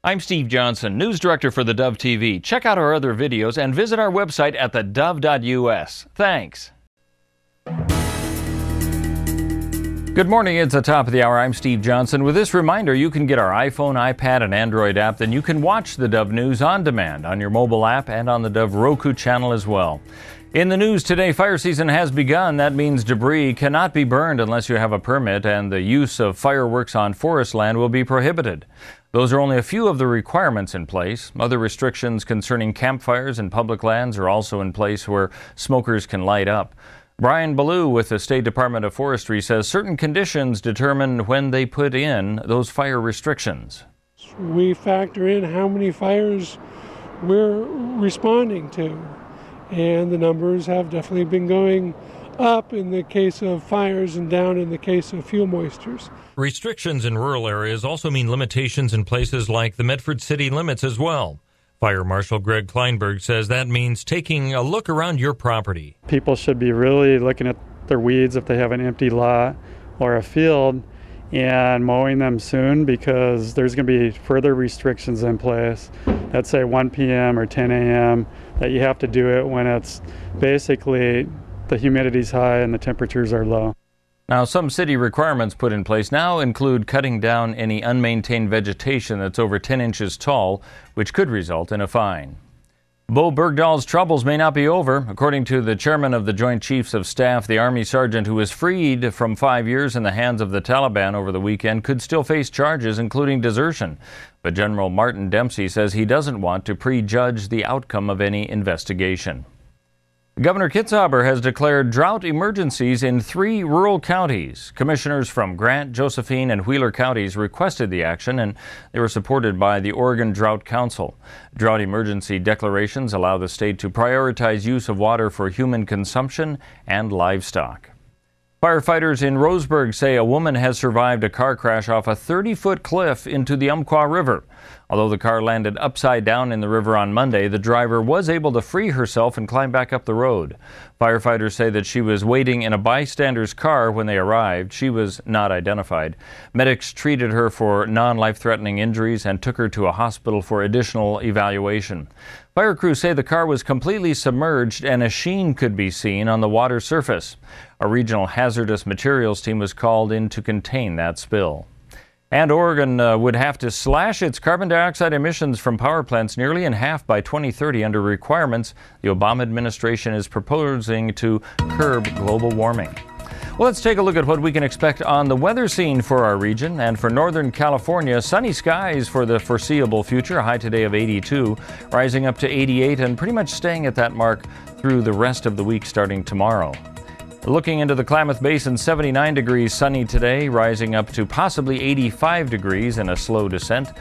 I'm Steve Johnson, News Director for theDove TV. Check out our other videos and visit our website at thedove.us. Thanks. Good morning, it's the top of the hour. I'm Steve Johnson. With this reminder, you can get our iPhone, iPad, and Android app. Then you can watch the Dove News on demand on your mobile app and on the Dove Roku channel as well. In the news today, fire season has begun. That means debris cannot be burned unless you have a permit, and the use of fireworks on forest land will be prohibited. Those are only a few of the requirements in place. Other restrictions concerning campfires and public lands are also in place where smokers can light up. Brian Ballou with the State Department of Forestry says certain conditions determine when they put in those fire restrictions. We factor in how many fires we're responding to, and the numbers have definitely been going up in the case of fires and down in the case of fuel moistures. Restrictions in rural areas also mean limitations in places like the Medford city limits as well. Fire Marshal Greg Kleinberg says that means taking a look around your property. People should be really looking at their weeds if they have an empty lot or a field and mowing them soon, because there's going to be further restrictions in place that say 1 p.m. or 10 a.m. that you have to do it when it's basically the humidity's high and the temperatures are low. Now, some city requirements put in place now include cutting down any unmaintained vegetation that's over 10 inches tall, which could result in a fine. Bo Bergdahl's troubles may not be over. According to the chairman of the Joint Chiefs of Staff, the Army sergeant who was freed from 5 years in the hands of the Taliban over the weekend could still face charges, including desertion. But General Martin Dempsey says he doesn't want to prejudge the outcome of any investigation. Governor Kitzhaber has declared drought emergencies in 3 rural counties. Commissioners from Grant, Josephine, and Wheeler counties requested the action, and they were supported by the Oregon Drought Council. Drought emergency declarations allow the state to prioritize use of water for human consumption and livestock. Firefighters in Roseburg say a woman has survived a car crash off a 30-foot cliff into the Umpqua River. Although the car landed upside down in the river on Monday, the driver was able to free herself and climb back up the road. Firefighters say that she was waiting in a bystander's car when they arrived. She was not identified. Medics treated her for non-life-threatening injuries and took her to a hospital for additional evaluation. Fire crews say the car was completely submerged and a sheen could be seen on the water surface. A regional hazardous materials team was called in to contain that spill. And Oregon would have to slash its carbon dioxide emissions from power plants nearly in half by 2030 under requirements the Obama administration is proposing to curb global warming. Well, let's take a look at what we can expect on the weather scene for our region. And for Northern California, sunny skies for the foreseeable future, a high today of 82, rising up to 88 and pretty much staying at that mark through the rest of the week starting tomorrow. Looking into the Klamath Basin, 79 degrees sunny today, rising up to possibly 85 degrees in a slow descent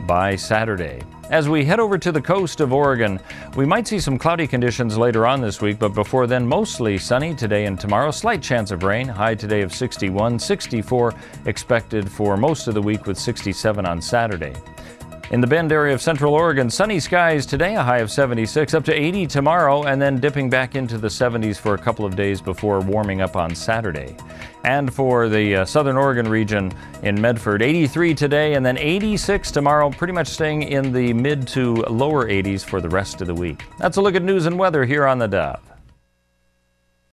by Saturday. As we head over to the coast of Oregon, we might see some cloudy conditions later on this week, but before then, mostly sunny today and tomorrow. Slight chance of rain, high today of 61, 64 expected for most of the week with 67 on Saturday. In the Bend area of Central Oregon, sunny skies today, a high of 76, up to 80 tomorrow, and then dipping back into the 70s for a couple of days before warming up on Saturday. And for the Southern Oregon region in Medford, 83 today and then 86 tomorrow, pretty much staying in the mid to lower 80s for the rest of the week. That's a look at news and weather here on the Dove.